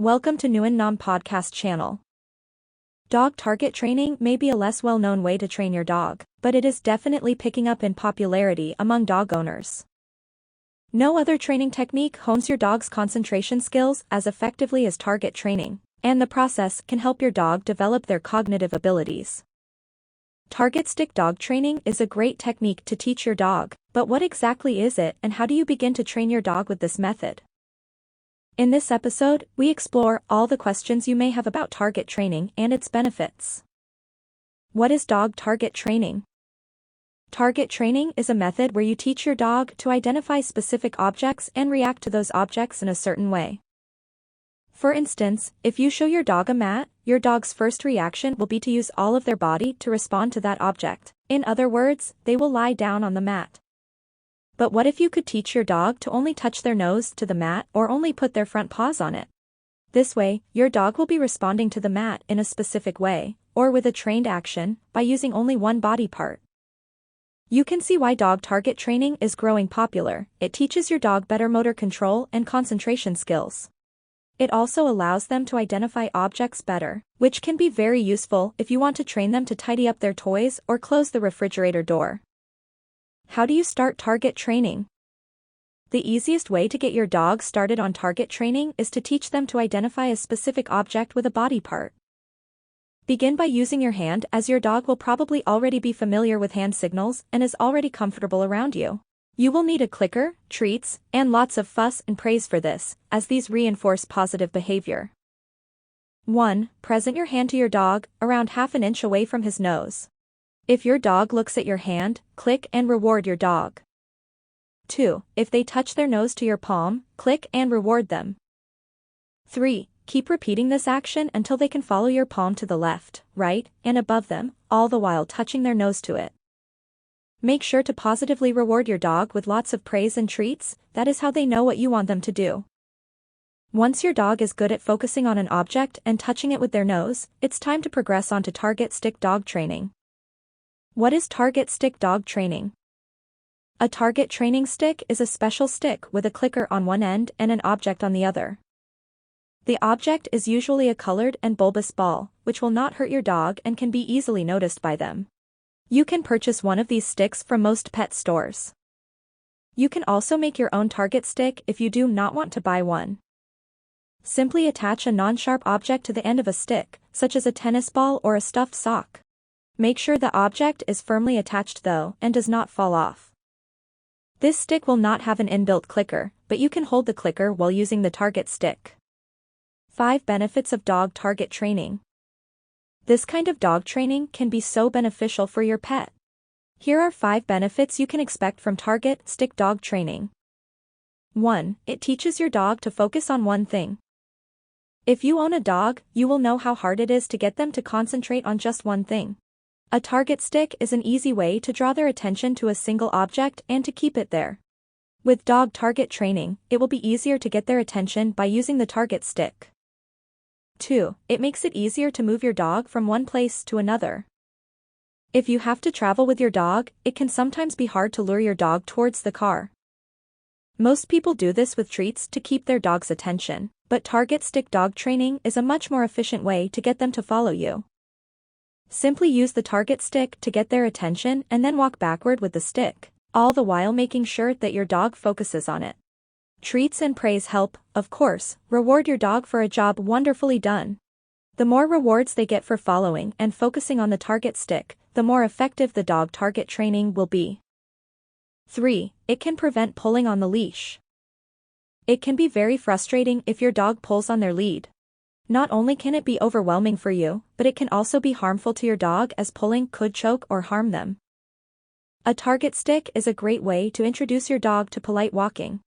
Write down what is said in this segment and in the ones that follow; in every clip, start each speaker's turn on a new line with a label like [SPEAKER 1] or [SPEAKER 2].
[SPEAKER 1] Welcome to Nguyen Nam Podcast channel. Dog target training may be a less well-known way to train your dog, but it is definitely picking up in popularity among dog owners. No other training technique hones your dog's concentration skills as effectively as target training, and the process can help your dog develop their cognitive abilities. Target stick dog training is a great technique to teach your dog, but what exactly is it and how do you begin to train your dog with this method? In this episode, we explore all the questions you may have about target training and its benefits. What is dog target training? Target training is a method where you teach your dog to identify specific objects and react to those objects in a certain way. For instance, if you show your dog a mat, your dog's first reaction will be to use all of their body to respond to that object. In other words, they will lie down on the mat. But what if you could teach your dog to only touch their nose to the mat or only put their front paws on it? This way, your dog will be responding to the mat in a specific way, or with a trained action, by using only one body part. You can see why dog target training is growing popular. It teaches your dog better motor control and concentration skills. It also allows them to identify objects better, which can be very useful if you want to train them to tidy up their toys or close the refrigerator door. How do you start target training? The easiest way to get your dog started on target training is to teach them to identify a specific object with a body part. Begin by using your hand, as your dog will probably already be familiar with hand signals and is already comfortable around you. You will need a clicker, treats, and lots of fuss and praise for this, as these reinforce positive behavior. 1. Present your hand to your dog, around half an inch away from his nose. If your dog looks at your hand, click and reward your dog. 2. If they touch their nose to your palm, click and reward them. 3. Keep repeating this action until they can follow your palm to the left, right, and above them, all the while touching their nose to it. Make sure to positively reward your dog with lots of praise and treats. That is how they know what you want them to do. Once your dog is good at focusing on an object and touching it with their nose, it's time to progress on to target stick dog training. What is target stick dog training? A target training stick is a special stick with a clicker on one end and an object on the other. The object is usually a colored and bulbous ball, which will not hurt your dog and can be easily noticed by them. You can purchase one of these sticks from most pet stores. You can also make your own target stick if you do not want to buy one. Simply attach a non-sharp object to the end of a stick, such as a tennis ball or a stuffed sock. Make sure the object is firmly attached though and does not fall off. This stick will not have an inbuilt clicker, but you can hold the clicker while using the target stick. 5 benefits of dog target training. This kind of dog training can be so beneficial for your pet. Here are 5 benefits you can expect from target stick dog training. 1. It teaches your dog to focus on one thing. If you own a dog, you will know how hard it is to get them to concentrate on just one thing. A target stick is an easy way to draw their attention to a single object and to keep it there. With dog target training, it will be easier to get their attention by using the target stick. 2. It makes it easier to move your dog from one place to another. If you have to travel with your dog, it can sometimes be hard to lure your dog towards the car. Most people do this with treats to keep their dog's attention, but target stick dog training is a much more efficient way to get them to follow you. Simply use the target stick to get their attention and then walk backward with the stick, all the while making sure that your dog focuses on it. Treats and praise help, of course. Reward your dog for a job wonderfully done. The more rewards they get for following and focusing on the target stick, the more effective the dog target training will be. 3. It can prevent pulling on the leash. It can be very frustrating if your dog pulls on their lead. Not only can it be overwhelming for you, but it can also be harmful to your dog, as pulling could choke or harm them. A target stick is a great way to introduce your dog to polite walking.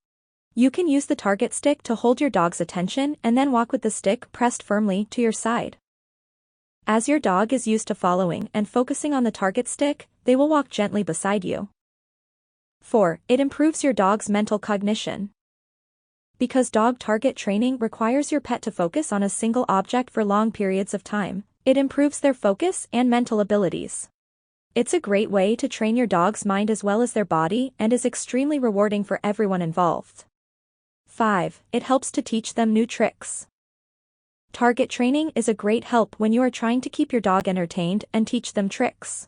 [SPEAKER 1] You can use the target stick to hold your dog's attention and then walk with the stick pressed firmly to your side. As your dog is used to following and focusing on the target stick, they will walk gently beside you. 4. It improves your dog's mental cognition. Because dog target training requires your pet to focus on a single object for long periods of time, it improves their focus and mental abilities. It's a great way to train your dog's mind as well as their body and is extremely rewarding for everyone involved. 5. It helps to teach them new tricks. Target training is a great help when you are trying to keep your dog entertained and teach them tricks.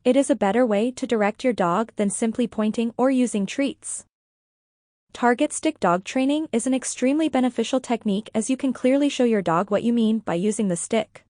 [SPEAKER 1] It is a better way to direct your dog than simply pointing or using treats. Target stick dog training is an extremely beneficial technique as you can clearly show your dog what you mean by using the stick.